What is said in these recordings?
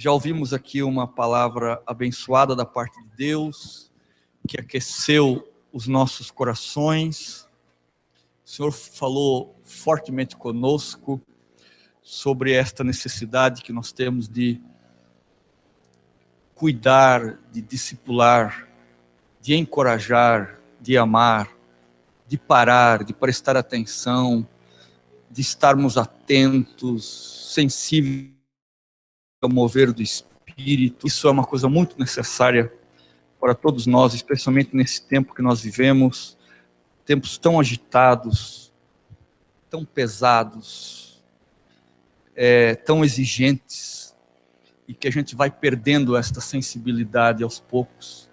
Já ouvimos aqui uma palavra abençoada da parte de Deus, que aqueceu os nossos corações. O Senhor falou fortemente conosco sobre esta necessidade que nós temos de cuidar, de discipular, de encorajar, de amar, de parar, de prestar atenção, de estarmos atentos, sensíveis ao mover do Espírito. Isso é uma coisa muito necessária para todos nós, especialmente nesse tempo que nós vivemos, tempos tão agitados, tão pesados, tão exigentes, e que a gente vai perdendo esta sensibilidade aos poucos.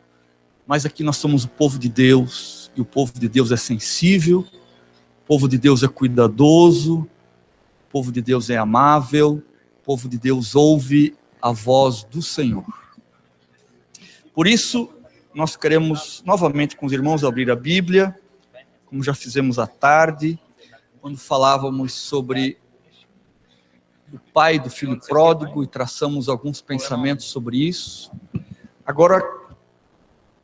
Mas aqui nós somos o povo de Deus, e o povo de Deus é sensível, o povo de Deus é cuidadoso, o povo de Deus é amável, o povo de Deus ouve a voz do Senhor. Por isso, nós queremos novamente com os irmãos abrir a Bíblia, como já fizemos à tarde, quando falávamos sobre o pai do filho pródigo e traçamos alguns pensamentos sobre isso. Agora,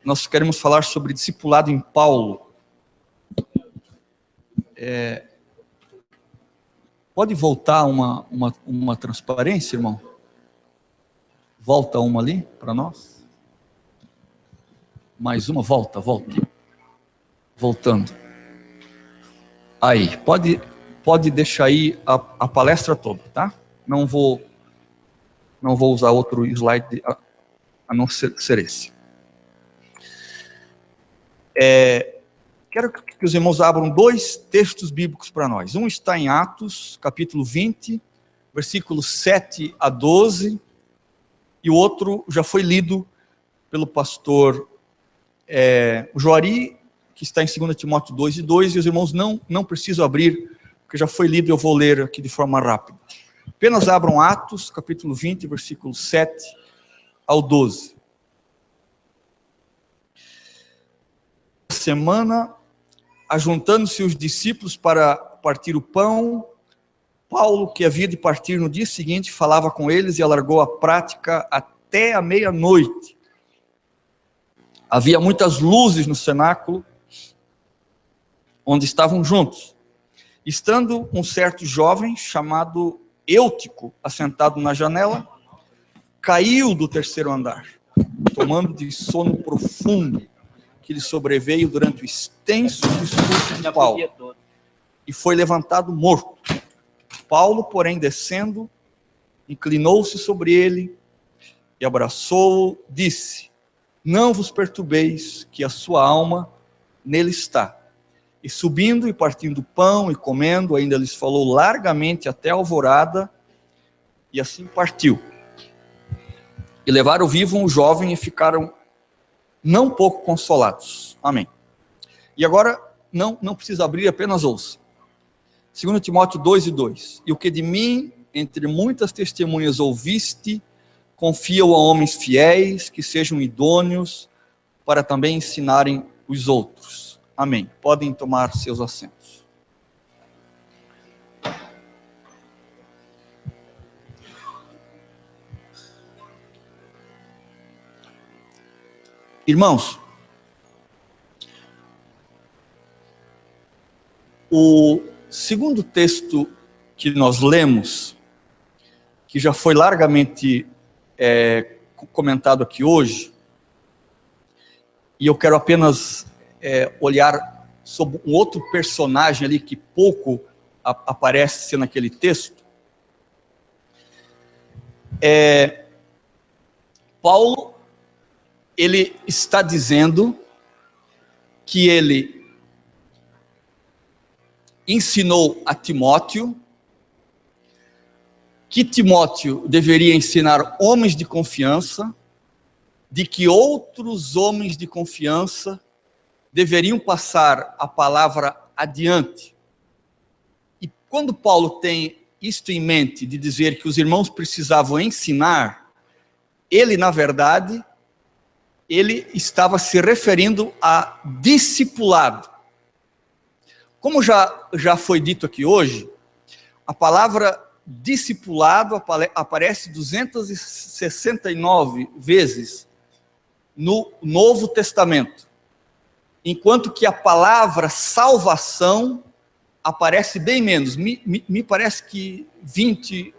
nós queremos falar sobre discipulado em Paulo. Pode voltar uma transparência, irmão? Volta uma ali para nós. Mais uma, volta. Voltando. Aí, pode deixar aí a palestra toda, tá? Não vou usar outro slide a não ser esse. Quero que os irmãos abram dois textos bíblicos para nós. Um está em Atos, capítulo 20, versículos 7 a 12, e o outro já foi lido pelo pastor Joari, que está em 2 Timóteo 2 e 2, e os irmãos não precisam abrir, porque já foi lido e eu vou ler aqui de forma rápida. Apenas abram Atos, capítulo 20, versículos 7 ao 12. Semana, ajuntando-se os discípulos para partir o pão, Paulo, que havia de partir no dia seguinte, falava com eles e alargou a prática até a meia-noite. Havia muitas luzes no cenáculo, onde estavam juntos. Estando um certo jovem, chamado Eutico, assentado na janela, caiu do terceiro andar, tomando de sono profundo, que lhe sobreveio durante o extenso discurso de Paulo, e foi levantado morto. Paulo, porém, descendo, inclinou-se sobre ele e abraçou-o, disse: não vos perturbeis, que a sua alma nele está. E subindo e partindo o pão e comendo, ainda lhes falou largamente até a alvorada, e assim partiu. E levaram vivo um jovem e ficaram não pouco consolados. Amém. E agora, não precisa abrir, apenas ouça. 2 Timóteo 2 e 2. E o que de mim, entre muitas testemunhas ouviste, confia-o a homens fiéis, que sejam idôneos, para também ensinarem os outros. Amém. Podem tomar seus assentos. Irmãos, o segundo texto que nós lemos, que já foi largamente comentado aqui hoje, e eu quero apenas olhar sobre um outro personagem ali que pouco aparece naquele texto. Paulo, ele está dizendo que ele ensinou a Timóteo, que Timóteo deveria ensinar homens de confiança, de que outros homens de confiança deveriam passar a palavra adiante. E quando Paulo tem isto em mente, de dizer que os irmãos precisavam ensinar, ele, na verdade, ele estava se referindo a discipulado. Como já foi dito aqui hoje, a palavra discipulado aparece 269 vezes no Novo Testamento, enquanto que a palavra salvação aparece bem menos, me parece que 20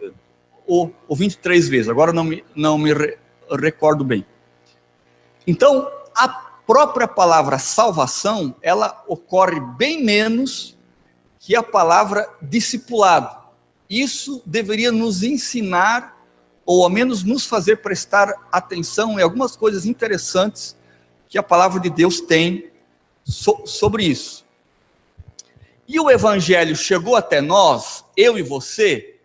ou 23 vezes, agora não me recordo bem. Então, a própria palavra salvação, ela ocorre bem menos que a palavra discipulado. Isso deveria nos ensinar, ou ao menos nos fazer prestar atenção em algumas coisas interessantes que a palavra de Deus tem sobre isso. E o Evangelho chegou até nós, eu e você,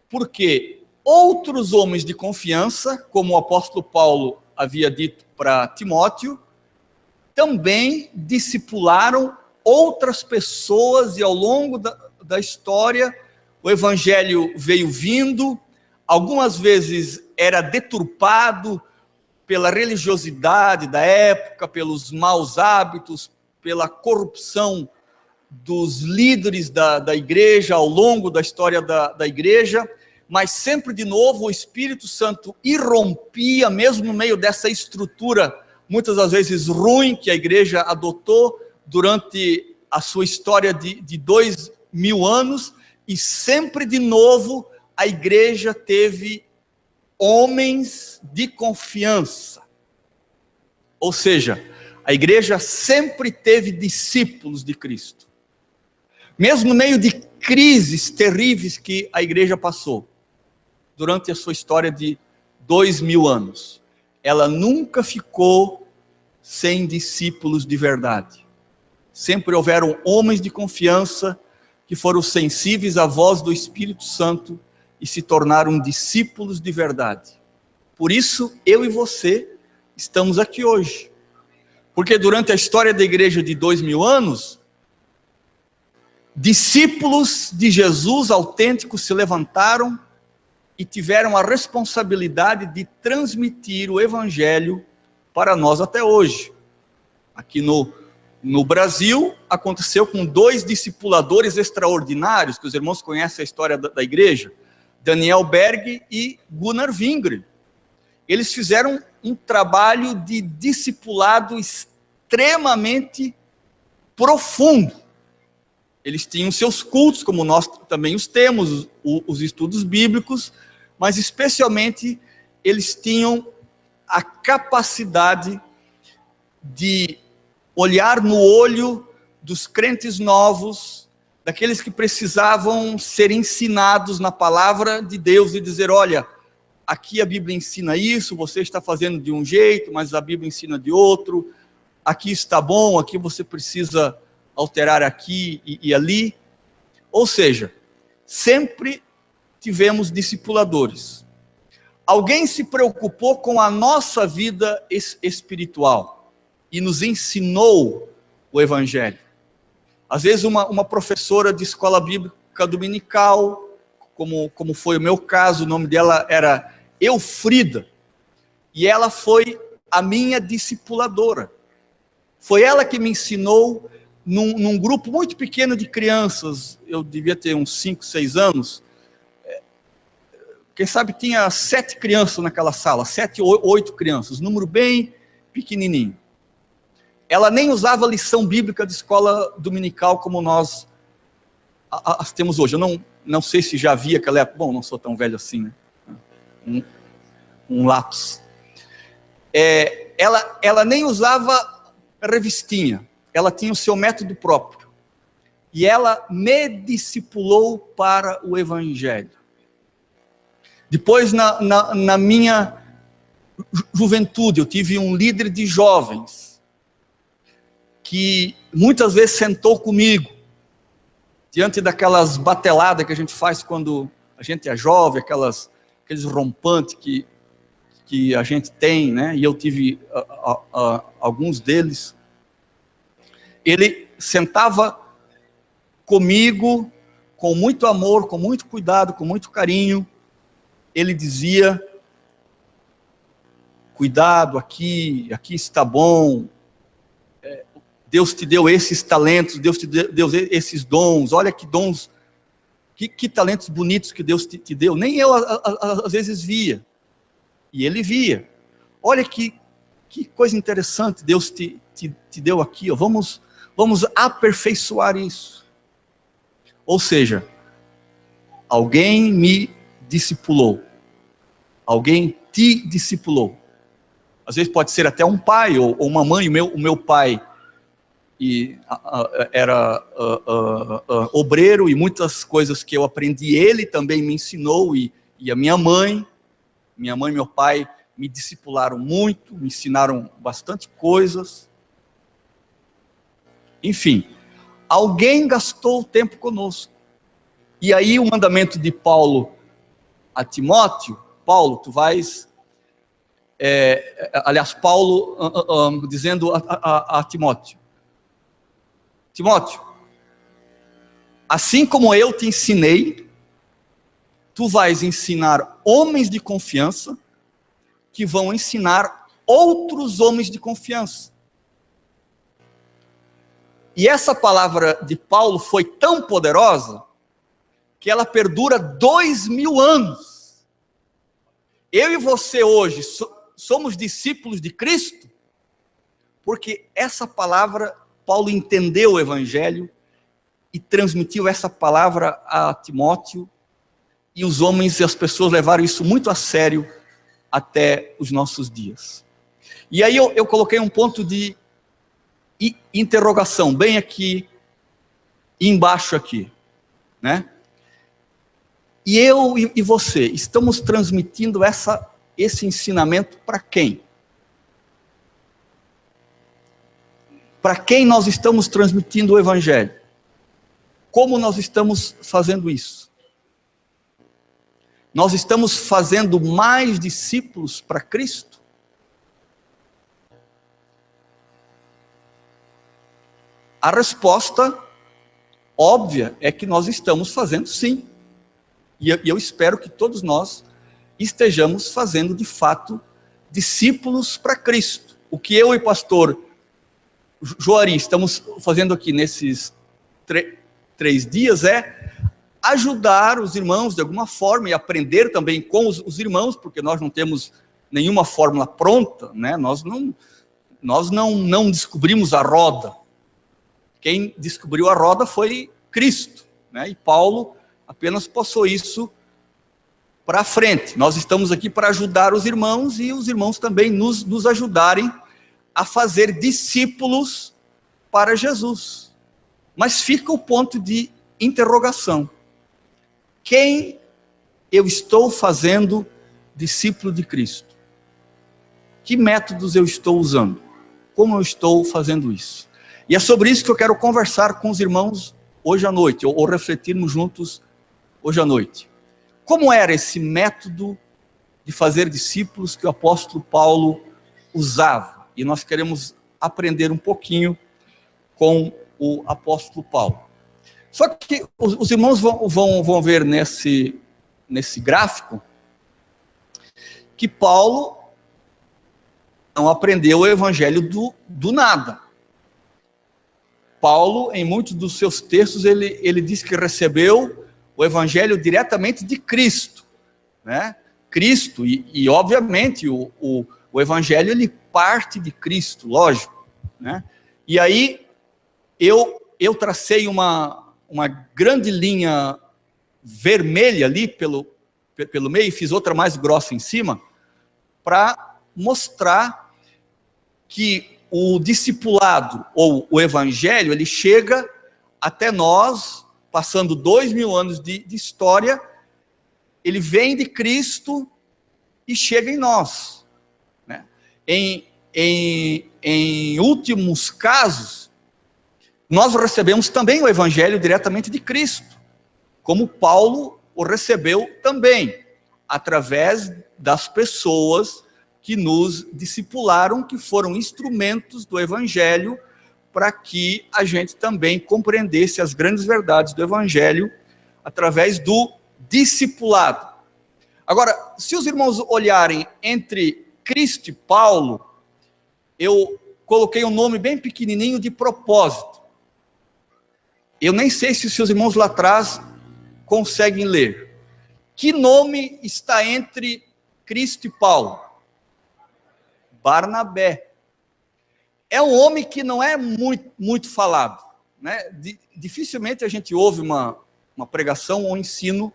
porque outros homens de confiança, como o apóstolo Paulo havia dito para Timóteo, também discipularam outras pessoas, e ao longo da história, o Evangelho veio vindo, algumas vezes era deturpado pela religiosidade da época, pelos maus hábitos, pela corrupção dos líderes da igreja ao longo da história da igreja, mas sempre de novo o Espírito Santo irrompia, mesmo no meio dessa estrutura, muitas das vezes ruim, que a igreja adotou durante a sua história de 2000 anos, e sempre de novo a igreja teve homens de confiança. Ou seja, a igreja sempre teve discípulos de Cristo. Mesmo no meio de crises terríveis que a igreja passou, durante a sua história de 2000 anos, ela nunca ficou sem discípulos de verdade. Sempre houveram homens de confiança que foram sensíveis à voz do Espírito Santo e se tornaram discípulos de verdade. Por isso, eu e você estamos aqui hoje. Porque durante a história da igreja de 2000 anos, discípulos de Jesus autênticos se levantaram e tiveram a responsabilidade de transmitir o Evangelho para nós até hoje. Aqui no Brasil, aconteceu com 2 discipuladores extraordinários, que os irmãos conhecem a história da igreja, Daniel Berg e Gunnar Wingren. Eles fizeram um trabalho de discipulado extremamente profundo. Eles tinham seus cultos, como nós também os temos, os estudos bíblicos, mas especialmente eles tinham a capacidade de olhar no olho dos crentes novos, daqueles que precisavam ser ensinados na palavra de Deus e dizer, olha, aqui a Bíblia ensina isso, você está fazendo de um jeito, mas a Bíblia ensina de outro, aqui está bom, aqui você precisa alterar aqui e ali. Ou seja, sempre tivemos discipuladores. Alguém se preocupou com a nossa vida espiritual e nos ensinou o Evangelho. Às vezes uma professora de escola bíblica dominical, como foi o meu caso, o nome dela era Eufrida, e ela foi a minha discipuladora. Foi ela que me ensinou, num grupo muito pequeno de crianças, eu devia ter uns 5, 6 anos, quem sabe tinha 7 crianças naquela sala, 7 ou 8 crianças, número bem pequenininho. Ela nem usava lição bíblica de escola dominical como nós as temos hoje. Eu não sei se já havia aquela época. Bom, não sou tão velho assim, né? Um lapso. Ela nem usava revistinha. Ela tinha o seu método próprio. E ela me discipulou para o Evangelho. Depois, na minha juventude, eu tive um líder de jovens que muitas vezes sentou comigo, diante daquelas bateladas que a gente faz quando a gente é jovem, aqueles rompantes que a gente tem, né? E eu tive alguns deles. Ele sentava comigo com muito amor, com muito cuidado, com muito carinho. Ele dizia, cuidado, aqui está bom, Deus te deu esses talentos, Deus te deu esses dons, olha que dons Que talentos bonitos que Deus te deu. Nem eu, às vezes, via. E ele via. Olha que coisa interessante Deus te deu aqui. Ó. Vamos aperfeiçoar isso. Ou seja, alguém me discipulou. Alguém te discipulou. Às vezes pode ser até um pai ou uma mãe. O meu pai era obreiro, e muitas coisas que eu aprendi, ele também me ensinou, e a minha mãe e meu pai me discipularam muito, me ensinaram bastante coisas. Enfim, alguém gastou tempo conosco. E aí o mandamento de Paulo a Timóteo, Paulo, tu vais... aliás, Paulo dizendo a Timóteo, Timóteo, assim como eu te ensinei, tu vais ensinar homens de confiança, que vão ensinar outros homens de confiança. E essa palavra de Paulo foi tão poderosa, que ela perdura 2000 anos. Eu e você hoje somos discípulos de Cristo, porque essa palavra, Paulo entendeu o Evangelho e transmitiu essa palavra a Timóteo, e os homens e as pessoas levaram isso muito a sério até os nossos dias. E aí eu coloquei um ponto de interrogação, bem aqui, embaixo aqui, né? E eu e você, estamos transmitindo esse ensinamento para quem? Para quem nós estamos transmitindo o Evangelho? Como nós estamos fazendo isso? Nós estamos fazendo mais discípulos para Cristo? A resposta óbvia é que nós estamos fazendo sim. E eu espero que todos nós estejamos fazendo de fato discípulos para Cristo. O que eu e o pastor Joari estamos fazendo aqui nesses 3 dias é ajudar os irmãos de alguma forma e aprender também com os irmãos, porque nós não temos nenhuma fórmula pronta, né? Nós não descobrimos a roda. Quem descobriu a roda foi Cristo, né? E Paulo apenas passou isso para frente. Nós estamos aqui para ajudar os irmãos, e os irmãos também nos ajudarem a fazer discípulos para Jesus. Mas fica o ponto de interrogação. Quem eu estou fazendo discípulo de Cristo? Que métodos eu estou usando? Como eu estou fazendo isso? E é sobre isso que eu quero conversar com os irmãos hoje à noite, ou refletirmos juntos hoje à noite. Como era esse método de fazer discípulos que o apóstolo Paulo usava? E nós queremos aprender um pouquinho com o apóstolo Paulo. Só que os irmãos vão ver nesse gráfico que Paulo não aprendeu o evangelho do nada. Paulo, em muitos dos seus textos, ele diz que recebeu o evangelho diretamente de Cristo, né? Cristo, e obviamente o evangelho ele parte de Cristo, lógico, né? E aí eu tracei uma grande linha vermelha ali pelo meio, e fiz outra mais grossa em cima, para mostrar que o discipulado, ou o evangelho, ele chega até nós, passando 2000 anos de história, ele vem de Cristo e chega em nós, né? Em últimos casos, nós recebemos também o evangelho diretamente de Cristo, como Paulo o recebeu também, através das pessoas que nos discipularam, que foram instrumentos do evangelho, para que a gente também compreendesse as grandes verdades do evangelho, através do discipulado. Agora, se os irmãos olharem entre Cristo e Paulo, eu coloquei um nome bem pequenininho de propósito. Eu nem sei se os seus irmãos lá atrás conseguem ler. Que nome está entre Cristo e Paulo? Barnabé. É um homem que não é muito falado, né? Dificilmente a gente ouve uma pregação ou um ensino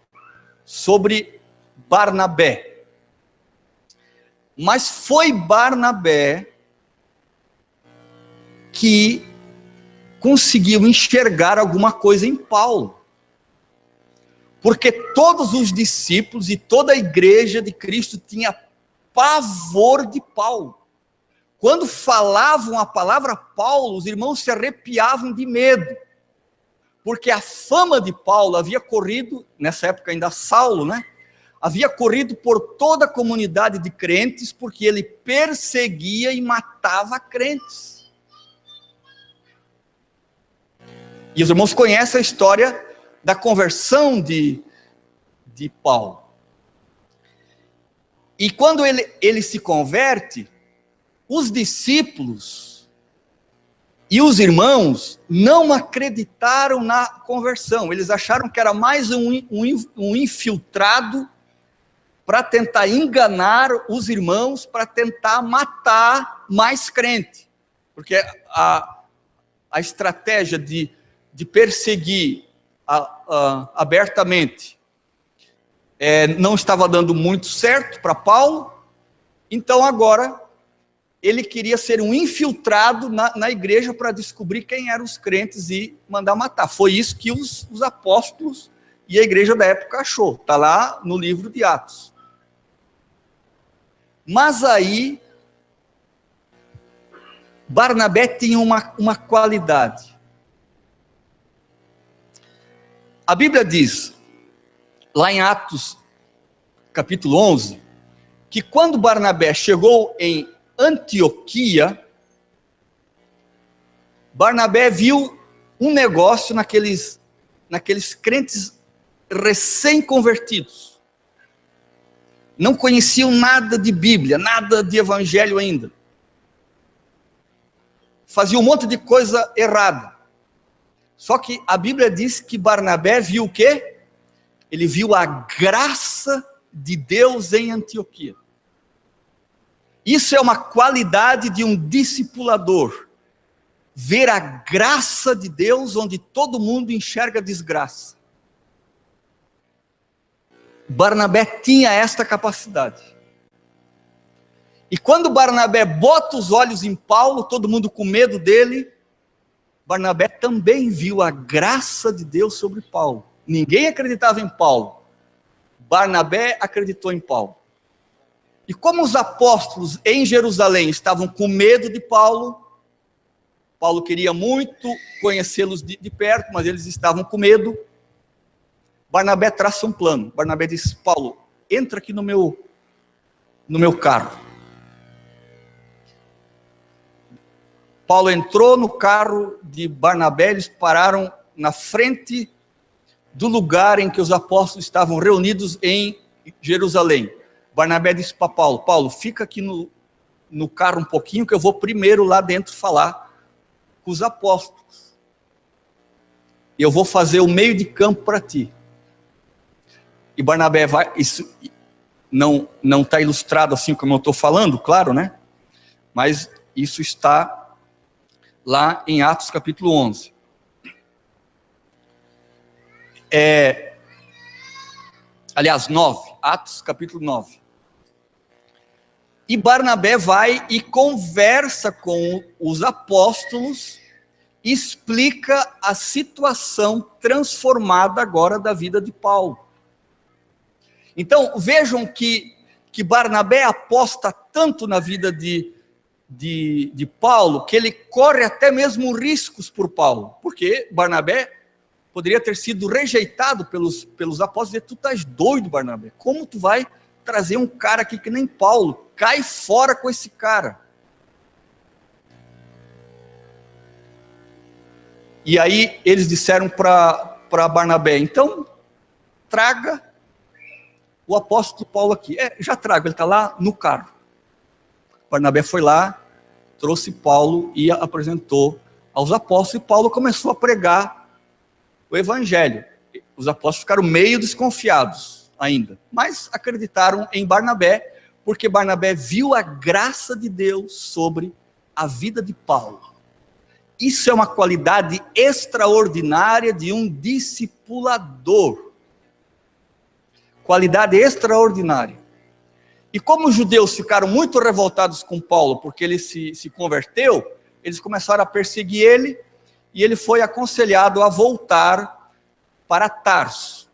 sobre Barnabé. Mas foi Barnabé que conseguiu enxergar alguma coisa em Paulo. Porque todos os discípulos e toda a igreja de Cristo tinha pavor de Paulo. Quando falavam a palavra Paulo, os irmãos se arrepiavam de medo. Porque a fama de Paulo havia corrido, nessa época ainda Saulo, né? Havia corrido por toda a comunidade de crentes, porque ele perseguia e matava crentes. E os irmãos conhecem a história da conversão de Paulo. E quando ele se converte, os discípulos e os irmãos não acreditaram na conversão. Eles acharam que era mais um infiltrado para tentar enganar os irmãos, para tentar matar mais crente. Porque a estratégia de perseguir abertamente não estava dando muito certo para Paulo, então agora ele queria ser um infiltrado na igreja para descobrir quem eram os crentes e mandar matar. Foi isso que os apóstolos e a igreja da época achou. Está lá no livro de Atos. Mas aí, Barnabé tinha uma qualidade. A Bíblia diz, lá em Atos, capítulo 11, que quando Barnabé chegou em Antioquia, Barnabé viu um negócio naqueles crentes recém-convertidos. Não conheciam nada de Bíblia, nada de Evangelho ainda. Faziam um monte de coisa errada. Só que a Bíblia diz que Barnabé viu o quê? Ele viu a graça de Deus em Antioquia. Isso é uma qualidade de um discipulador. Ver a graça de Deus onde todo mundo enxerga desgraça. Barnabé tinha esta capacidade. E quando Barnabé bota os olhos em Paulo, todo mundo com medo dele, Barnabé também viu a graça de Deus sobre Paulo. Ninguém acreditava em Paulo. Barnabé acreditou em Paulo. E como os apóstolos em Jerusalém estavam com medo de Paulo, Paulo queria muito conhecê-los de perto, mas eles estavam com medo. Barnabé traça um plano. Barnabé diz: Paulo, entra aqui no meu carro. Paulo entrou no carro de Barnabé, eles pararam na frente do lugar em que os apóstolos estavam reunidos em Jerusalém. Barnabé disse para Paulo: Paulo, fica aqui no carro um pouquinho, que eu vou primeiro lá dentro falar com os apóstolos. E eu vou fazer o meio de campo para ti. E Barnabé vai, isso não está ilustrado assim como eu estou falando, claro, né? Mas isso está lá em Atos capítulo 11. Aliás, 9, Atos capítulo 9. E Barnabé vai e conversa com os apóstolos, explica a situação transformada agora da vida de Paulo. Então, vejam que Barnabé aposta tanto na vida de Paulo, que ele corre até mesmo riscos por Paulo, porque Barnabé poderia ter sido rejeitado pelos apóstolos, e dizer: tu estás doido, Barnabé, como tu vai trazer um cara aqui que nem Paulo? Cai fora com esse cara. E aí eles disseram para Barnabé: então traga o apóstolo Paulo aqui. Já trago, ele está lá no carro. Barnabé foi lá, trouxe Paulo e apresentou aos apóstolos, e Paulo começou a pregar o evangelho. Os apóstolos ficaram meio desconfiados ainda, mas acreditaram em Barnabé, porque Barnabé viu a graça de Deus sobre a vida de Paulo. Isso é uma qualidade extraordinária de um discipulador. Qualidade extraordinária. E como os judeus ficaram muito revoltados com Paulo, porque ele se converteu, eles começaram a perseguir ele, e ele foi aconselhado a voltar para Tarso.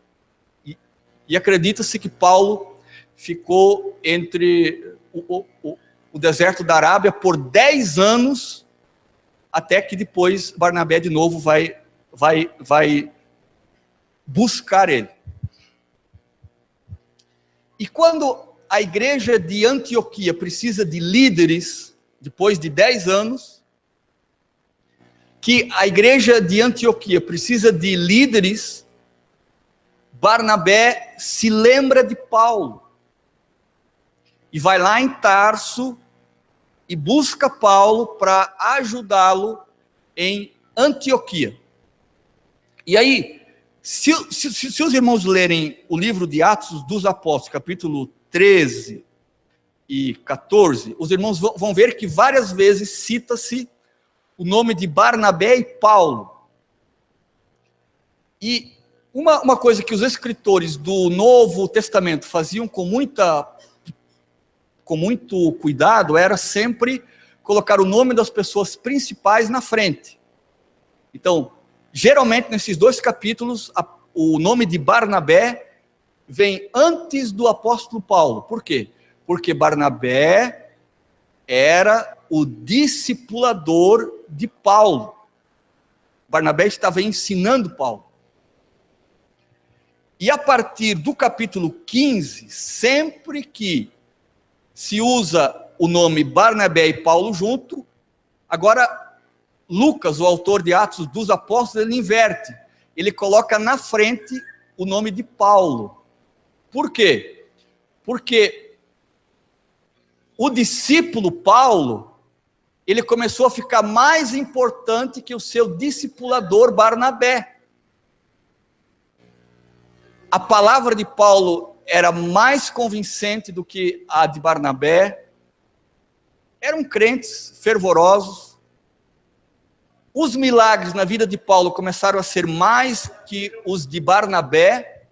E acredita-se que Paulo ficou entre o deserto da Arábia por 10 anos, até que depois Barnabé de novo vai buscar ele. E quando a igreja de Antioquia precisa de líderes, depois de 10 anos, que a igreja de Antioquia precisa de líderes, Barnabé se lembra de Paulo, e vai lá em Tarso, e busca Paulo para ajudá-lo em Antioquia. E aí, se os irmãos lerem o livro de Atos dos Apóstolos, capítulo 13 e 14, os irmãos vão ver que várias vezes cita-se o nome de Barnabé e Paulo. E uma coisa que os escritores do Novo Testamento faziam com muito cuidado, era sempre colocar o nome das pessoas principais na frente. Então, geralmente nesses 2 capítulos, o nome de Barnabé vem antes do apóstolo Paulo. Por quê? Porque Barnabé era o discipulador de Paulo. Barnabé estava ensinando Paulo. E a partir do capítulo 15, sempre que se usa o nome Barnabé e Paulo junto, agora Lucas, o autor de Atos dos Apóstolos, ele inverte. Ele coloca na frente o nome de Paulo. Por quê? Porque o discípulo Paulo, ele começou a ficar mais importante que o seu discipulador Barnabé. A palavra de Paulo era mais convincente do que a de Barnabé. Eram crentes fervorosos. Os milagres na vida de Paulo começaram a ser mais que os de Barnabé.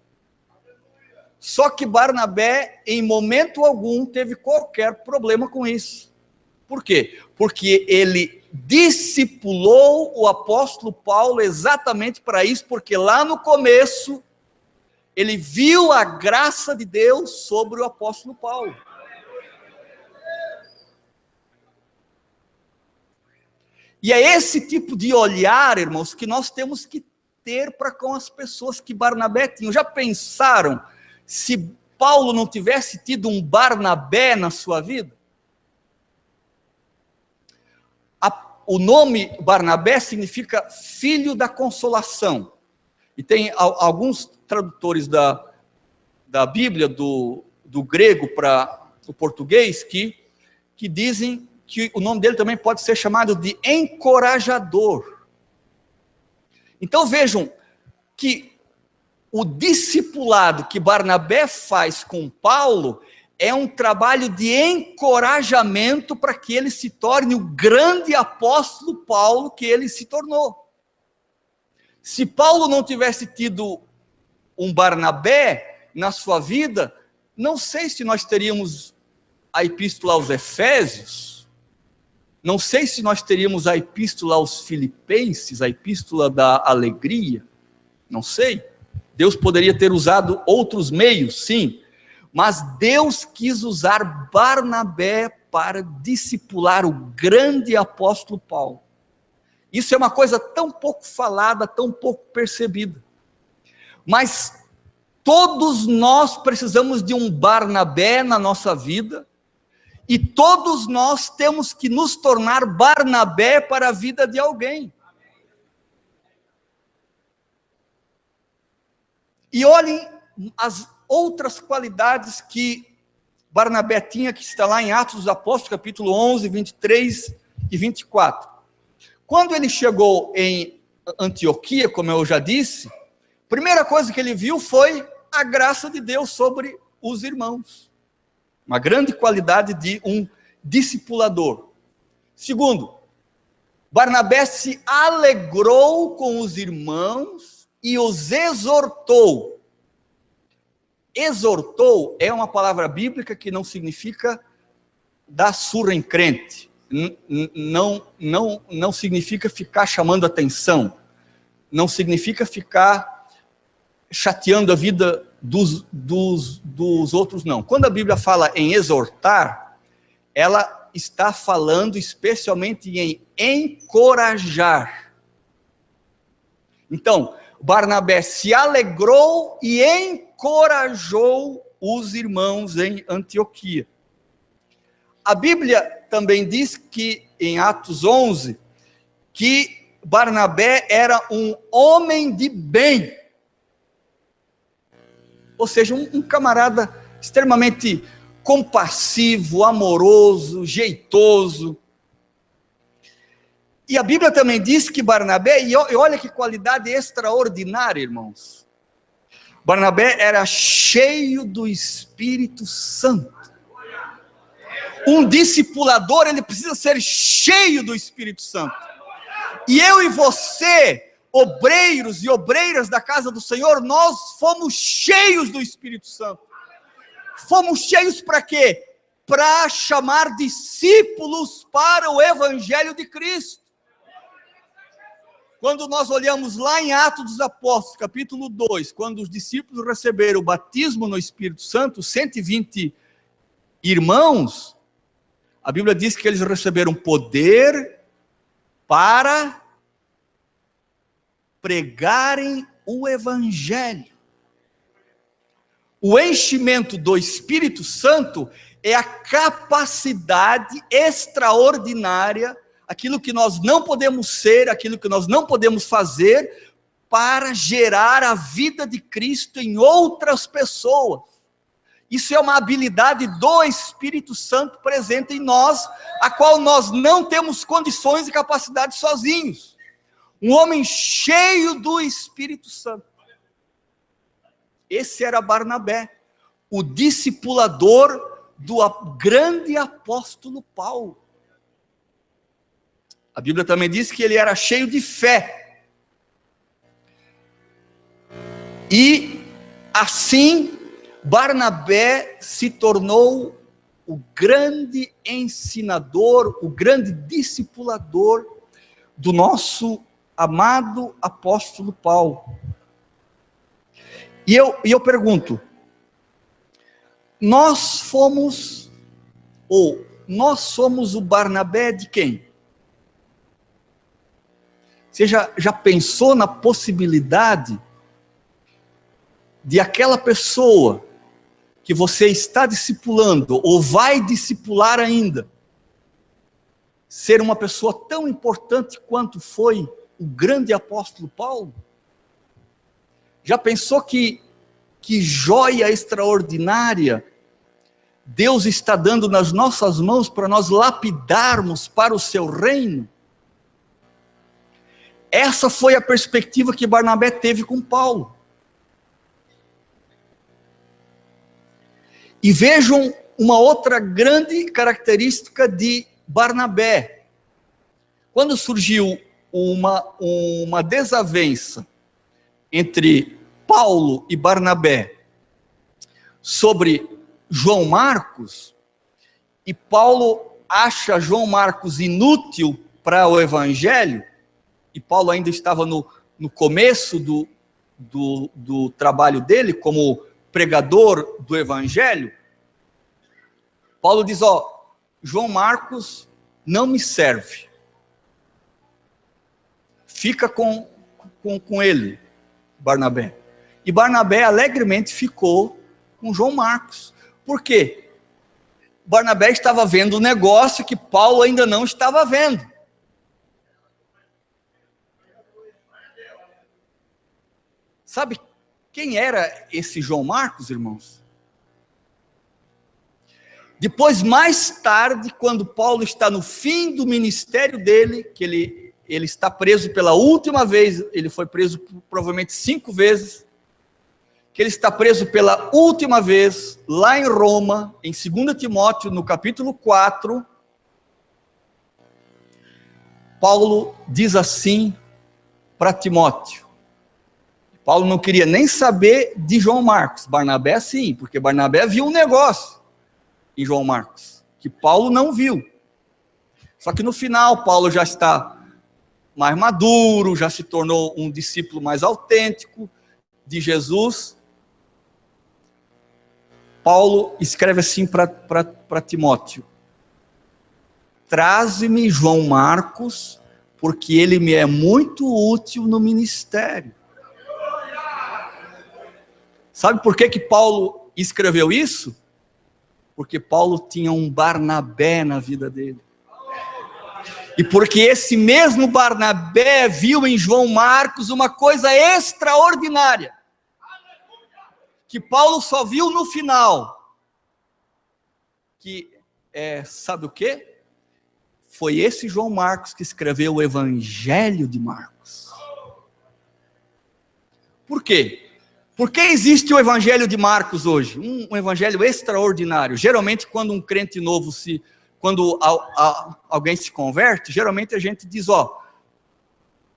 Só que Barnabé, em momento algum, teve qualquer problema com isso. Por quê? Porque ele discipulou o apóstolo Paulo exatamente para isso, porque lá no começo ele viu a graça de Deus sobre o apóstolo Paulo. E é esse tipo de olhar, irmãos, que nós temos que ter para com as pessoas que Barnabé tinha. Já pensaram se Paulo não tivesse tido um Barnabé na sua vida? O nome Barnabé significa filho da consolação. E tem alguns tradutores da Bíblia, do grego para o português, que dizem que o nome dele também pode ser chamado de encorajador. Então vejam que o discipulado que Barnabé faz com Paulo é um trabalho de encorajamento para que ele se torne o grande apóstolo Paulo que ele se tornou. Se Paulo não tivesse tido um Barnabé na sua vida, não sei se nós teríamos a epístola aos Efésios, não sei se nós teríamos a epístola aos Filipenses, a epístola da alegria, não sei. Deus poderia ter usado outros meios, sim, mas Deus quis usar Barnabé para discipular o grande apóstolo Paulo. Isso é uma coisa tão pouco falada, tão pouco percebida. Mas todos nós precisamos de um Barnabé na nossa vida, e todos nós temos que nos tornar Barnabé para a vida de alguém. E olhem as outras qualidades que Barnabé tinha, que está lá em Atos dos Apóstolos, capítulo 11, 23 e 24. Quando ele chegou em Antioquia, como eu já disse, Primeira coisa que ele viu foi a graça de Deus sobre os irmãos. Uma grande qualidade de um discipulador. Segundo, Barnabé se alegrou com os irmãos e os exortou. Exortou é uma palavra bíblica que não significa dar surra em crente. Não significa ficar chamando atenção. Não significa ficar chateando a vida dos outros, não. Quando a Bíblia fala em exortar, ela está falando especialmente em encorajar. Então, Barnabé se alegrou e encorajou os irmãos em Antioquia. A Bíblia também diz que, em Atos 11, que Barnabé era um homem de bem. Ou seja, um camarada extremamente compassivo, amoroso, jeitoso. E a Bíblia também diz que Barnabé, e olha que qualidade extraordinária, irmãos. Barnabé era cheio do Espírito Santo. Um discipulador, ele precisa ser cheio do Espírito Santo. E eu e você, obreiros e obreiras da casa do Senhor, nós fomos cheios do Espírito Santo. Fomos cheios para quê? Para chamar discípulos para o Evangelho de Cristo. Quando nós olhamos lá em Atos dos Apóstolos, capítulo 2, quando os discípulos receberam o batismo no Espírito Santo, 120 irmãos, a Bíblia diz que eles receberam poder para pregarem o Evangelho. O enchimento do Espírito Santo é a capacidade extraordinária, aquilo que nós não podemos ser, aquilo que nós não podemos fazer, para gerar a vida de Cristo em outras pessoas. Isso é uma habilidade do Espírito Santo presente em nós, a qual nós não temos condições e capacidade sozinhos. Um homem cheio do Espírito Santo. Esse era Barnabé, o discipulador do grande apóstolo Paulo. A Bíblia também diz que ele era cheio de fé. E assim, Barnabé se tornou o grande ensinador, o grande discipulador do nosso amado apóstolo Paulo. E eu pergunto, nós somos o Barnabé de quem? Você já pensou na possibilidade de aquela pessoa que você está discipulando, ou vai discipular ainda, ser uma pessoa tão importante quanto foi o grande apóstolo Paulo? Já pensou que joia extraordinária Deus está dando nas nossas mãos para nós lapidarmos para o seu reino? Essa foi a perspectiva que Barnabé teve com Paulo. E vejam uma outra grande característica de Barnabé. Quando surgiu uma desavença entre Paulo e Barnabé sobre João Marcos, e Paulo acha João Marcos inútil para o Evangelho, e Paulo ainda estava no começo do trabalho dele como pregador do Evangelho, Paulo diz, João Marcos não me serve, fica com ele, Barnabé. E Barnabé alegremente ficou com João Marcos. Por quê? Barnabé estava vendo um negócio que Paulo ainda não estava vendo. Sabe quem era esse João Marcos, irmãos? Depois, mais tarde, quando Paulo está no fim do ministério dele, que ele ele está preso pela última vez, ele foi preso provavelmente 5 vezes, que ele está preso pela última vez, lá em Roma, em 2 Timóteo, no capítulo 4, Paulo diz assim para Timóteo. Paulo não queria nem saber de João Marcos, Barnabé sim, porque Barnabé viu um negócio em João Marcos, que Paulo não viu. Só que no final, Paulo já está mais maduro, já se tornou um discípulo mais autêntico de Jesus. Paulo escreve assim para Timóteo: traze-me João Marcos, porque ele me é muito útil no ministério. Sabe por que Paulo escreveu isso? Porque Paulo tinha um Barnabé na vida dele. E porque esse mesmo Barnabé viu em João Marcos uma coisa extraordinária, que Paulo só viu no final, que sabe o quê? Foi esse João Marcos que escreveu o Evangelho de Marcos. Por quê? Por que existe o Evangelho de Marcos hoje? Um evangelho extraordinário. Geralmente quando um crente novo quando alguém se converte, geralmente a gente diz,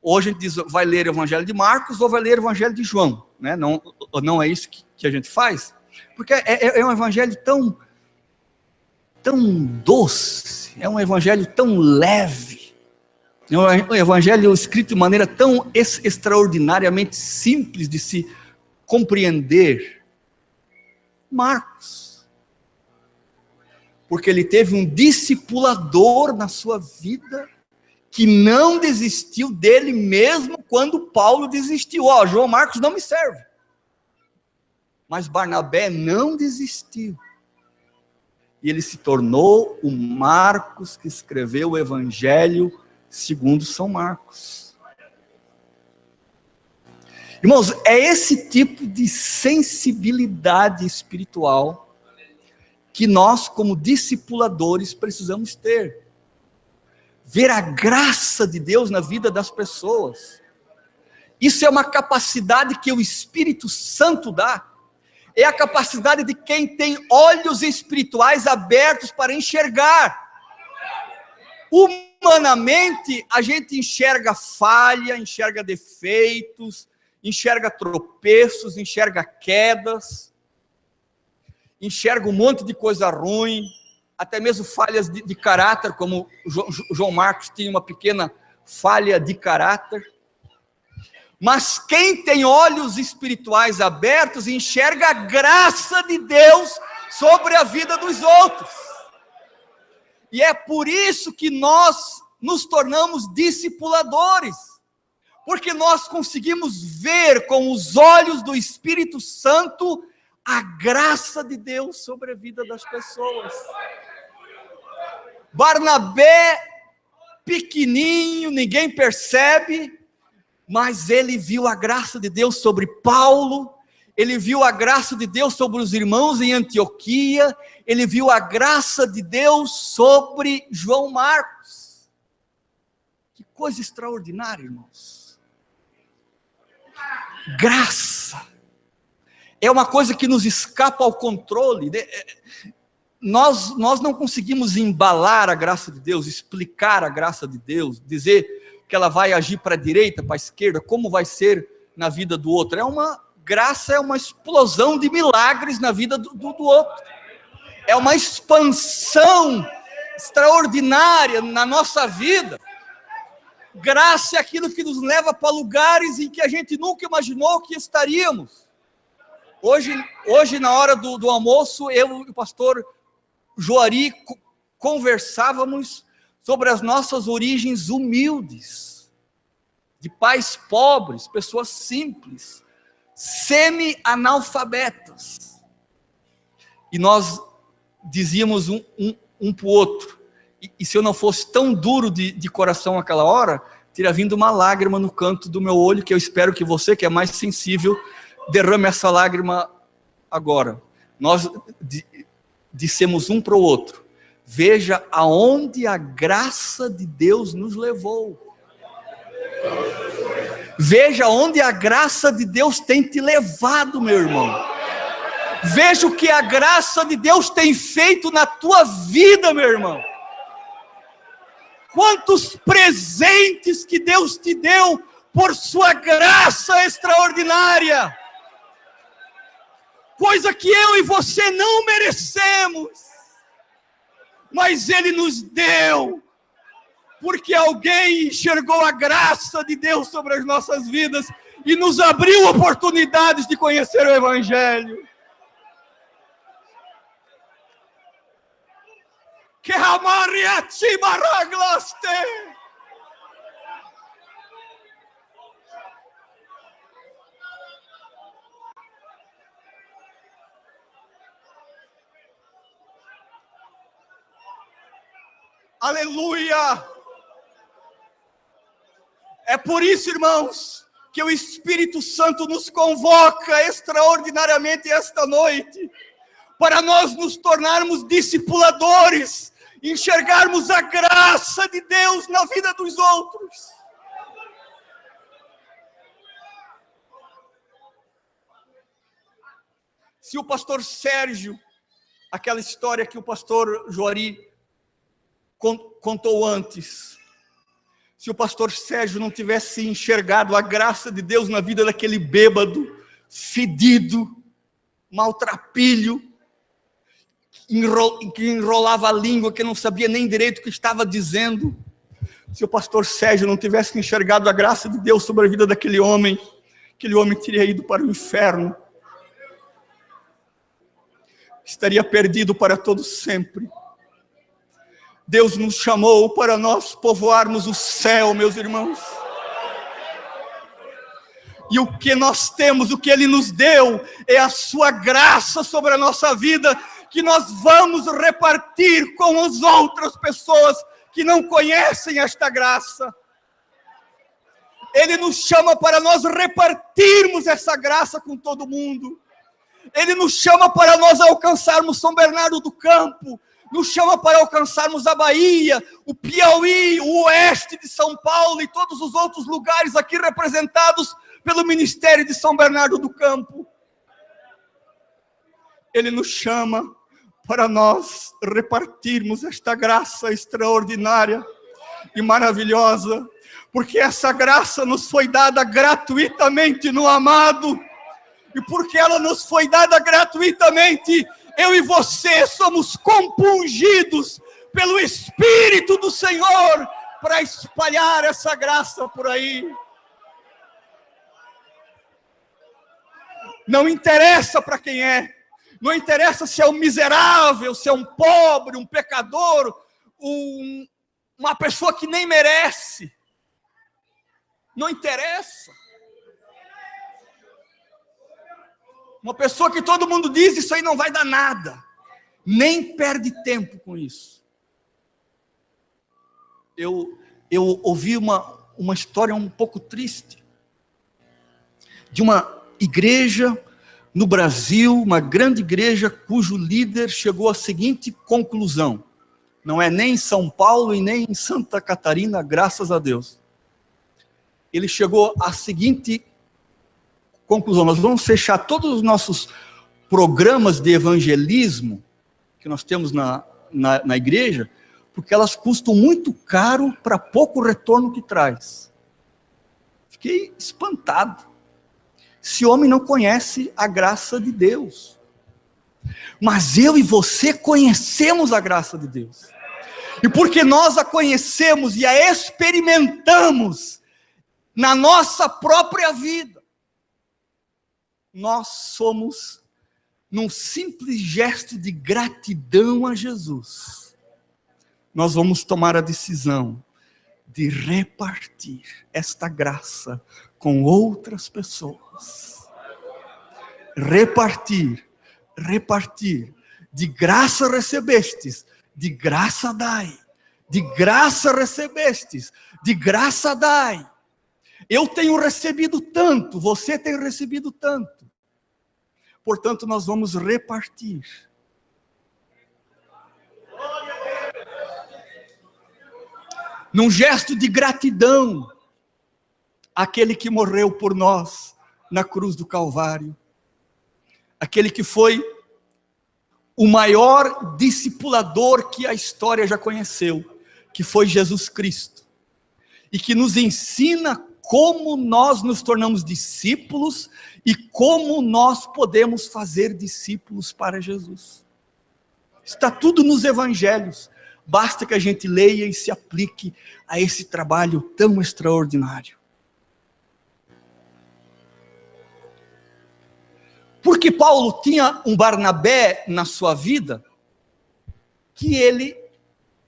hoje a gente diz, vai ler o Evangelho de Marcos ou vai ler o Evangelho de João, né? Não é isso que a gente faz, porque é um evangelho tão doce, é um evangelho tão leve, é um evangelho escrito de maneira tão extraordinariamente simples de se compreender. Marcos, porque ele teve um discipulador na sua vida, que não desistiu dele mesmo quando Paulo desistiu. João Marcos não me serve. Mas Barnabé não desistiu. E ele se tornou o Marcos que escreveu o Evangelho segundo São Marcos. Irmãos, é esse tipo de sensibilidade espiritual que nós, como discipuladores, precisamos ter. Ver a graça de Deus na vida das pessoas. Isso é uma capacidade que o Espírito Santo dá. É a capacidade de quem tem olhos espirituais abertos para enxergar. Humanamente, a gente enxerga falha, enxerga defeitos, enxerga tropeços, enxerga quedas, enxerga um monte de coisa ruim, até mesmo falhas de caráter, como João Marcos tinha uma pequena falha de caráter. Mas quem tem olhos espirituais abertos enxerga a graça de Deus sobre a vida dos outros. E é por isso que nós nos tornamos discipuladores, porque nós conseguimos ver com os olhos do Espírito Santo a graça de Deus sobre a vida das pessoas. Barnabé, pequenininho, ninguém percebe, mas ele viu a graça de Deus sobre Paulo, ele viu a graça de Deus sobre os irmãos em Antioquia, ele viu a graça de Deus sobre João Marcos. Que coisa extraordinária, irmãos. Graça. É uma coisa que nos escapa ao controle. Nós não conseguimos embalar a graça de Deus, explicar a graça de Deus, dizer que ela vai agir para a direita, para a esquerda, como vai ser na vida do outro. Graça é uma explosão de milagres na vida do outro. É uma expansão extraordinária na nossa vida. Graça é aquilo que nos leva para lugares em que a gente nunca imaginou que estaríamos. Hoje na hora do almoço, eu e o pastor Joari conversávamos sobre as nossas origens humildes, de pais pobres, pessoas simples, semi-analfabetas. E nós dizíamos um para o outro, e se eu não fosse tão duro de coração naquela hora, teria vindo uma lágrima no canto do meu olho, que eu espero que você, que é mais sensível, derrame essa lágrima agora. Nós dissemos um para o outro: veja aonde a graça de Deus nos levou. Veja onde a graça de Deus tem te levado, meu irmão. Veja o que a graça de Deus tem feito na tua vida, meu irmão. Quantos presentes que Deus te deu por sua graça extraordinária. Coisa que eu e você não merecemos. Mas Ele nos deu. Porque alguém enxergou a graça de Deus sobre as nossas vidas e nos abriu oportunidades de conhecer o Evangelho. Que amariachi maraglaste. Aleluia! É por isso, irmãos, que o Espírito Santo nos convoca extraordinariamente esta noite, para nós nos tornarmos discipuladores, enxergarmos a graça de Deus na vida dos outros. Se o pastor Sérgio, aquela história que o pastor Joari contou antes, se o pastor Sérgio não tivesse enxergado a graça de Deus na vida daquele bêbado, fedido, maltrapilho, que enrolava a língua, que não sabia nem direito o que estava dizendo, se o pastor Sérgio não tivesse enxergado a graça de Deus sobre a vida daquele homem, aquele homem teria ido para o inferno, estaria perdido para todo sempre. Deus nos chamou para nós povoarmos o céu, meus irmãos. E o que nós temos, o que Ele nos deu, é a sua graça sobre a nossa vida, que nós vamos repartir com as outras pessoas que não conhecem esta graça. Ele nos chama para nós repartirmos essa graça com todo mundo. Ele nos chama para nós alcançarmos São Bernardo do Campo, nos chama para alcançarmos a Bahia, o Piauí, o oeste de São Paulo e todos os outros lugares aqui representados pelo Ministério de São Bernardo do Campo. Ele nos chama para nós repartirmos esta graça extraordinária e maravilhosa, porque essa graça nos foi dada gratuitamente no amado, e porque ela nos foi dada gratuitamente, eu e você somos compungidos pelo Espírito do Senhor para espalhar essa graça por aí. Não interessa para quem é, não interessa se é um miserável, se é um pobre, um pecador, uma pessoa que nem merece. Não interessa. Uma pessoa que todo mundo diz, isso aí não vai dar nada. Nem perde tempo com isso. Eu ouvi uma história um pouco triste. De uma igreja no Brasil, uma grande igreja, cujo líder chegou à seguinte conclusão. Não é nem em São Paulo e nem em Santa Catarina, graças a Deus. Ele chegou à seguinte conclusão: nós vamos fechar todos os nossos programas de evangelismo que nós temos na igreja, porque elas custam muito caro para pouco retorno que traz. Fiquei espantado. Esse homem não conhece a graça de Deus. Mas eu e você conhecemos a graça de Deus. E porque nós a conhecemos e a experimentamos na nossa própria vida, nós somos, num simples gesto de gratidão a Jesus, nós vamos tomar a decisão de repartir esta graça com outras pessoas. Repartir. De graça recebestes, de graça dai. De graça recebestes, de graça dai. Eu tenho recebido tanto, você tem recebido tanto. Portanto, nós vamos repartir. Num gesto de gratidão, aquele que morreu por nós na cruz do Calvário, aquele que foi o maior discipulador que a história já conheceu, que foi Jesus Cristo, e que nos ensina como nós nos tornamos discípulos e como nós podemos fazer discípulos para Jesus. Está tudo nos evangelhos, basta que a gente leia e se aplique a esse trabalho tão extraordinário. Porque Paulo tinha um Barnabé na sua vida, que ele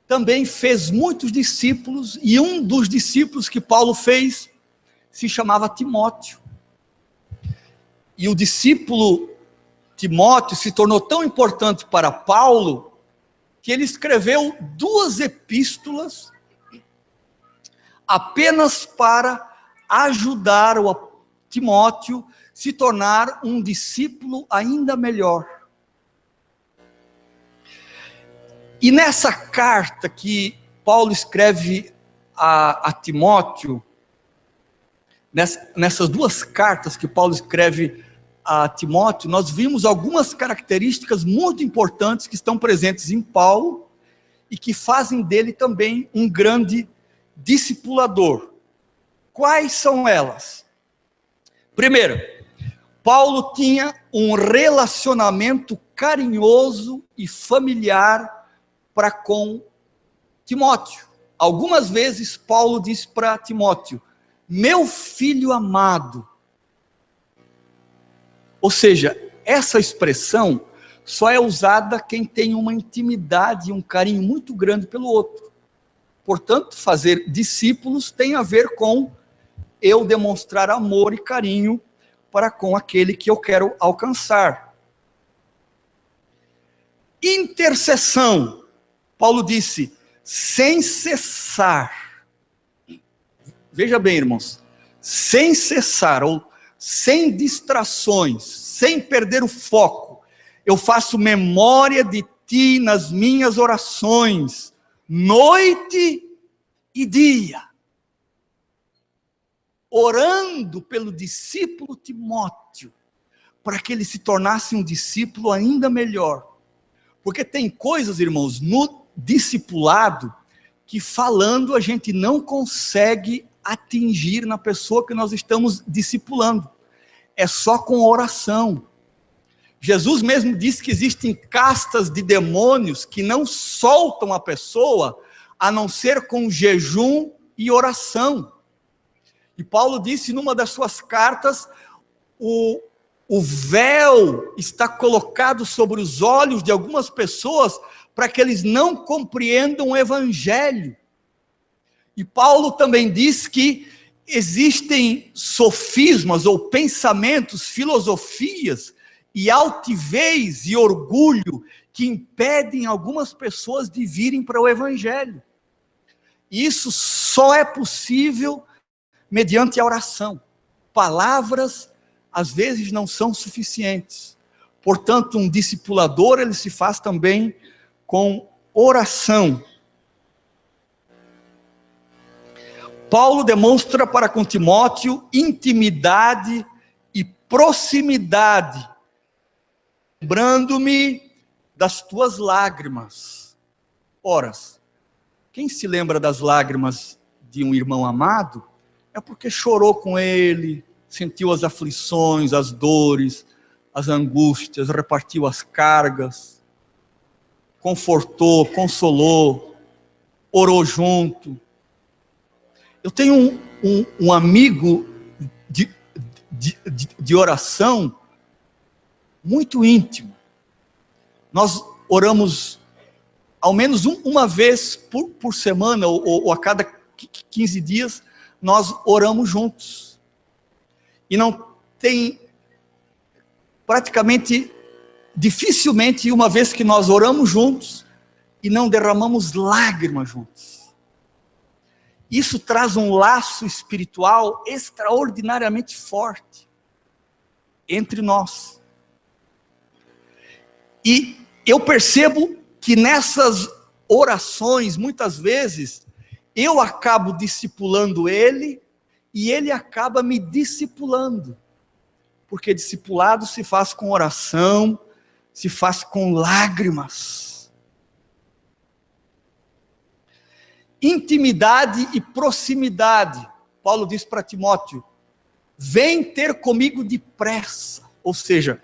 também fez muitos discípulos, e um dos discípulos que Paulo fez se chamava Timóteo. E o discípulo Timóteo se tornou tão importante para Paulo, que ele escreveu 2 epístolas, apenas para ajudar o Timóteo se tornar um discípulo ainda melhor. E nessa carta que Paulo escreve a Timóteo, nessas 2 cartas que Paulo escreve a Timóteo, nós vimos algumas características muito importantes que estão presentes em Paulo e que fazem dele também um grande discipulador. Quais são elas? Primeiro, Paulo tinha um relacionamento carinhoso e familiar para com Timóteo. Algumas vezes Paulo diz para Timóteo: meu filho amado. Ou seja, essa expressão só é usada quem tem uma intimidade e um carinho muito grande pelo outro. Portanto, fazer discípulos tem a ver com eu demonstrar amor e carinho para com aquele que eu quero alcançar. Intercessão. Paulo disse, sem cessar. Veja bem, irmãos, sem cessar, ou sem distrações, sem perder o foco, eu faço memória de ti nas minhas orações, noite e dia, orando pelo discípulo Timóteo, para que ele se tornasse um discípulo ainda melhor. Porque tem coisas, irmãos, no discipulado, que falando a gente não consegue atingir na pessoa que nós estamos discipulando. É só com oração. Jesus mesmo disse que existem castas de demônios que não soltam a pessoa, a não ser com jejum e oração. E Paulo disse numa das suas cartas, o véu está colocado sobre os olhos de algumas pessoas para que eles não compreendam o evangelho. E Paulo também diz que existem sofismas ou pensamentos, filosofias e altivez e orgulho que impedem algumas pessoas de virem para o evangelho. Isso só é possível mediante a oração. Palavras às vezes não são suficientes. Portanto, um discipulador ele se faz também com oração. Paulo demonstra para com Timóteo intimidade e proximidade, lembrando-me das tuas lágrimas. Ora, quem se lembra das lágrimas de um irmão amado, é porque chorou com ele, sentiu as aflições, as dores, as angústias, repartiu as cargas, confortou, consolou, orou junto. Eu tenho um amigo de oração muito íntimo. Nós oramos ao menos uma vez por semana, ou a cada 15 dias, nós oramos juntos. E não tem, praticamente, dificilmente, uma vez que nós oramos juntos, e não derramamos lágrimas juntos. Isso traz um laço espiritual extraordinariamente forte entre nós. E eu percebo que nessas orações, muitas vezes, eu acabo discipulando ele, e ele acaba me discipulando, porque discipulado se faz com oração, se faz com lágrimas. Intimidade e proximidade. Paulo diz para Timóteo: vem ter comigo depressa. Ou seja,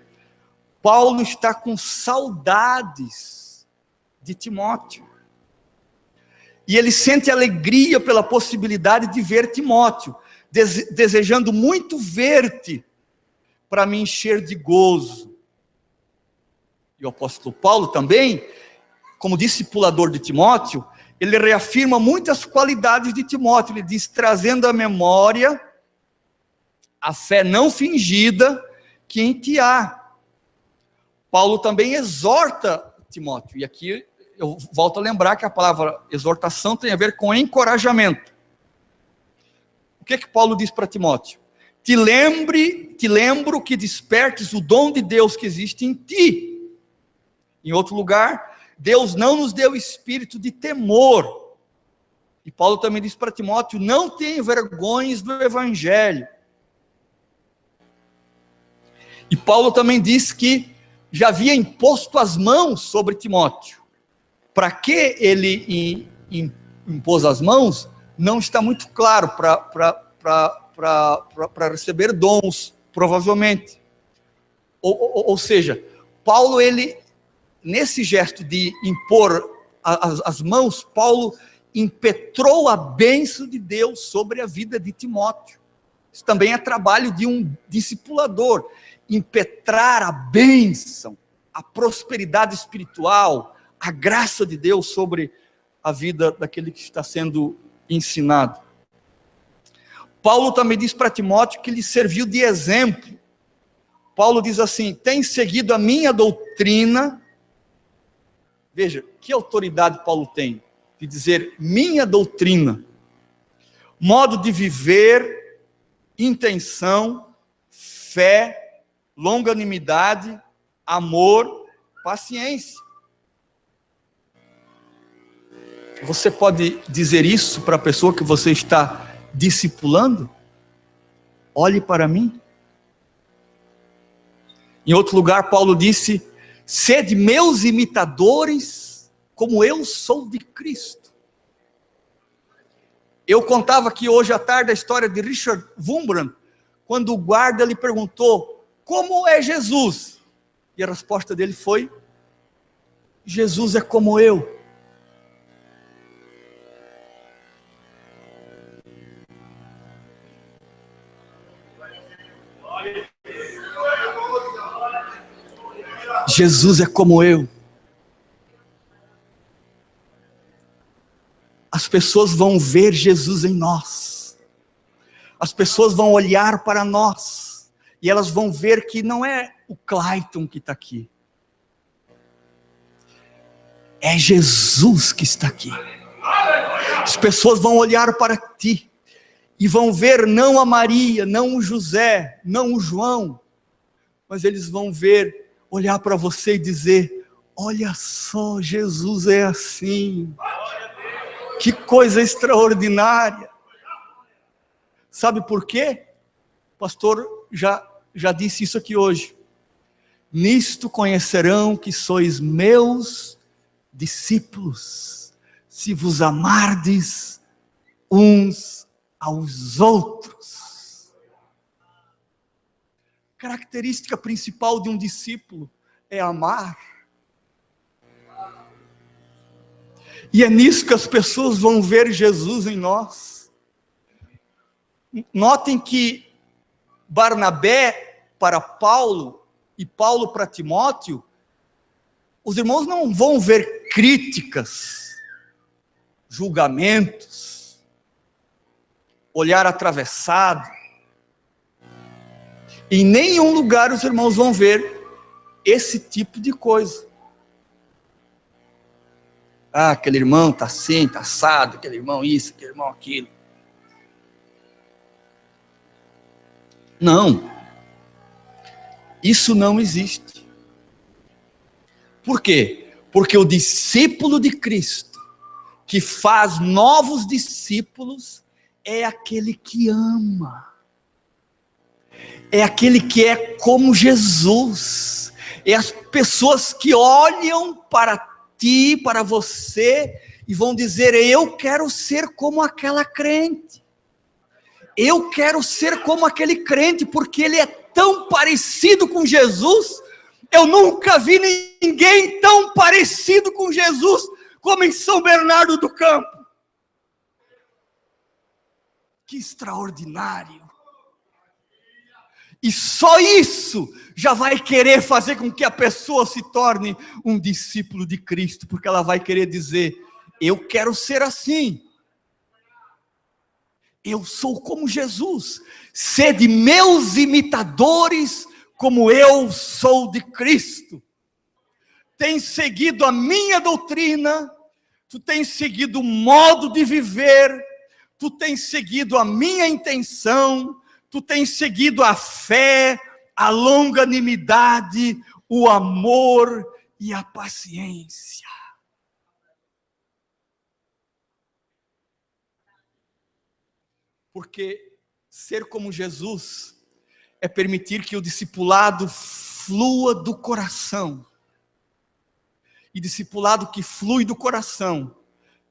Paulo está com saudades de Timóteo. E ele sente alegria pela possibilidade de ver Timóteo, desejando muito ver-te, para me encher de gozo. E o apóstolo Paulo também, como discipulador de Timóteo, ele reafirma muitas qualidades de Timóteo. Ele diz, trazendo à memória a fé não fingida que em ti há. Paulo também exorta Timóteo, e aqui eu volto a lembrar que a palavra exortação tem a ver com encorajamento. O que Paulo diz para Timóteo? Te lembro que despertes o dom de Deus que existe em ti. Em outro lugar, Deus não nos deu espírito de temor. E Paulo também diz para Timóteo, não tenha vergonhas do evangelho. E Paulo também diz que já havia imposto as mãos sobre Timóteo. Para que ele impôs as mãos, não está muito claro, para receber dons, provavelmente. Ou seja, Paulo, ele, nesse gesto de impor as mãos, Paulo impetrou a bênção de Deus sobre a vida de Timóteo. Isso também é trabalho de um discipulador, impetrar a bênção, a prosperidade espiritual, a graça de Deus sobre a vida daquele que está sendo ensinado. Paulo também diz para Timóteo que lhe serviu de exemplo. Paulo diz assim, tem seguido a minha doutrina. Veja, que autoridade Paulo tem de dizer minha doutrina, modo de viver, intenção, fé, longanimidade, amor, paciência. Você pode dizer isso para a pessoa que você está discipulando? Olhe para mim. Em outro lugar, Paulo disse, sede meus imitadores, como eu sou de Cristo. Eu contava aqui hoje à tarde a história de Richard Wurmbrand, quando o guarda lhe perguntou, como é Jesus? E a resposta dele foi, Jesus é como eu. Jesus é como eu. As pessoas vão ver Jesus em nós. As pessoas vão olhar para nós. E elas vão ver que não é o Clayton que está aqui. É Jesus que está aqui. As pessoas vão olhar para ti. E vão ver não a Maria, não o José, não o João. Mas eles vão ver, olhar para você e dizer, olha só, Jesus é assim. Que coisa extraordinária. Sabe por quê? O pastor já disse isso aqui hoje. Nisto conhecerão que sois meus discípulos, se vos amardes uns aos outros. Característica principal de um discípulo é amar. E é nisso que as pessoas vão ver Jesus em nós. Notem que Barnabé para Paulo e Paulo para Timóteo, os irmãos não vão ver críticas, julgamentos, olhar atravessado. Em nenhum lugar os irmãos vão ver esse tipo de coisa. Ah, aquele irmão está assim, está assado, aquele irmão isso, aquele irmão aquilo. Não. Isso não existe. Por quê? Porque o discípulo de Cristo, que faz novos discípulos, é aquele que ama. É aquele que é como Jesus. É as pessoas que olham para ti, para você, e vão dizer: eu quero ser como aquela crente. Eu quero ser como aquele crente, porque ele é tão parecido com Jesus. Eu nunca vi ninguém tão parecido com Jesus como em São Bernardo do Campo. Que extraordinário! E só isso já vai querer fazer com que a pessoa se torne um discípulo de Cristo, porque ela vai querer dizer: eu quero ser assim. Eu sou como Jesus. Sede meus imitadores, como eu sou de Cristo. Tens seguido a minha doutrina, tu tens seguido o modo de viver, tu tens seguido a minha intenção, tu tens seguido a fé, a longanimidade, o amor e a paciência. Porque ser como Jesus é permitir que o discipulado flua do coração. E discipulado que flui do coração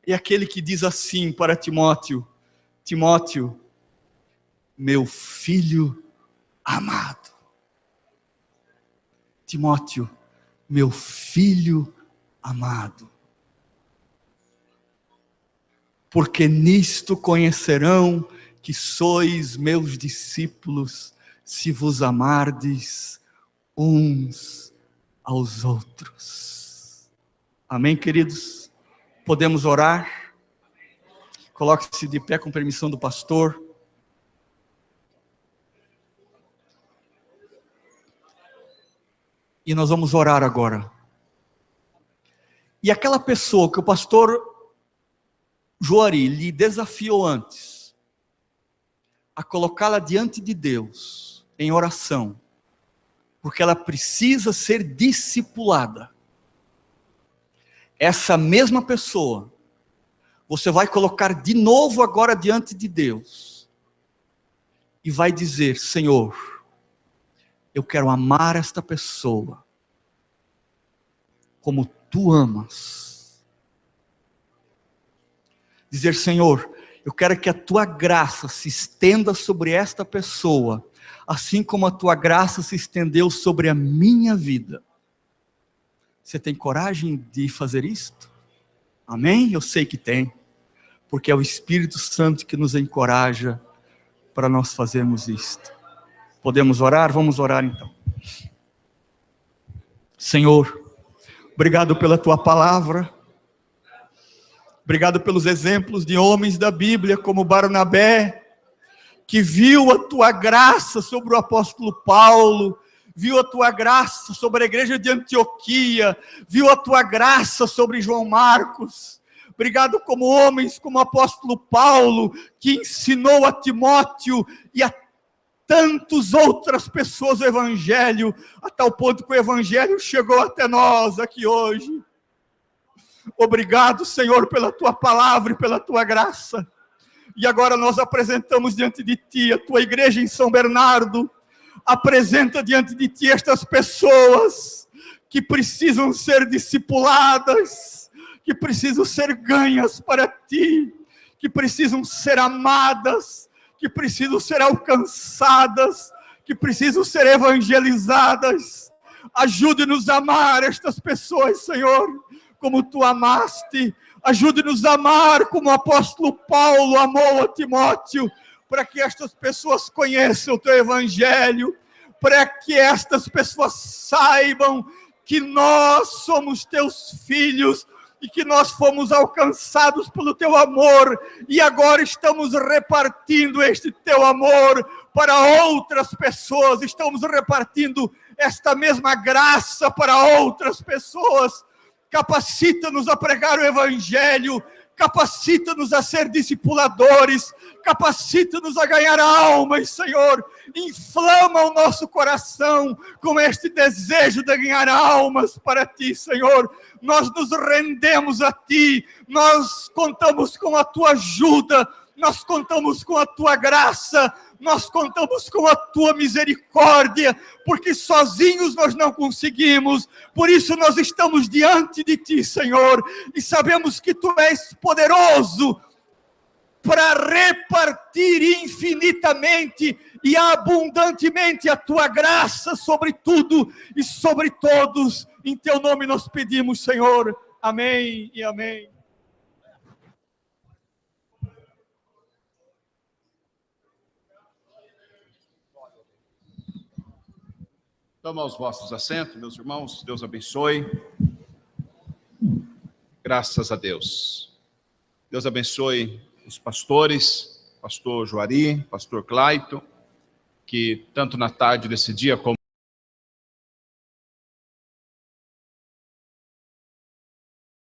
é aquele que diz assim para Timóteo: Timóteo, meu filho amado. Timóteo, meu filho amado. Porque nisto conhecerão que sois meus discípulos, se vos amardes uns aos outros. Amém, queridos? Podemos orar? Coloque-se de pé com permissão do pastor. E nós vamos orar agora. E aquela pessoa que o pastor Joari lhe desafiou antes a colocá-la diante de Deus em oração, porque ela precisa ser discipulada. Essa mesma pessoa, você vai colocar de novo agora diante de Deus e vai dizer: Senhor, eu quero amar esta pessoa como tu amas. Dizer: Senhor, eu quero que a tua graça se estenda sobre esta pessoa, assim como a tua graça se estendeu sobre a minha vida. Você tem coragem de fazer isto? Amém? Eu sei que tem, porque é o Espírito Santo que nos encoraja para nós fazermos isto. Podemos orar? Vamos orar então. Senhor, obrigado pela tua palavra. Obrigado pelos exemplos de homens da Bíblia, como Barnabé, que viu a tua graça sobre o apóstolo Paulo, viu a tua graça sobre a igreja de Antioquia, viu a tua graça sobre João Marcos. Obrigado como homens, como o apóstolo Paulo, que ensinou a Timóteo e a tantas outras pessoas o evangelho, a tal ponto que o evangelho chegou até nós aqui hoje. Obrigado, Senhor, pela tua palavra e pela tua graça. E agora nós apresentamos diante de ti a tua igreja em São Bernardo. Apresenta diante de ti estas pessoas que precisam ser discipuladas, que precisam ser ganhas para ti, que precisam ser amadas, que precisam ser alcançadas, que precisam ser evangelizadas. Ajude-nos a amar estas pessoas, Senhor, como tu amaste. Ajude-nos a amar como o apóstolo Paulo amou a Timóteo, para que estas pessoas conheçam o teu evangelho, para que estas pessoas saibam que nós somos teus filhos e que nós fomos alcançados pelo teu amor e agora estamos repartindo este teu amor para outras pessoas, estamos repartindo esta mesma graça para outras pessoas. Capacita-nos a pregar o evangelho, capacita-nos a ser discipuladores, capacita-nos a ganhar almas, Senhor. Inflama o nosso coração com este desejo de ganhar almas para ti, Senhor. Nós nos rendemos a ti, nós contamos com a tua ajuda, nós contamos com a tua graça, nós contamos com a tua misericórdia, porque sozinhos nós não conseguimos. Por isso nós estamos diante de ti, Senhor, e sabemos que tu és poderoso para repartir infinitamente e abundantemente a tua graça sobre tudo e sobre todos. Em teu nome nós pedimos, Senhor. Amém e amém. Toma os vossos assentos, meus irmãos. Deus abençoe. Graças a Deus. Deus abençoe os pastores, pastor Juari, pastor Claito, que tanto na tarde desse dia como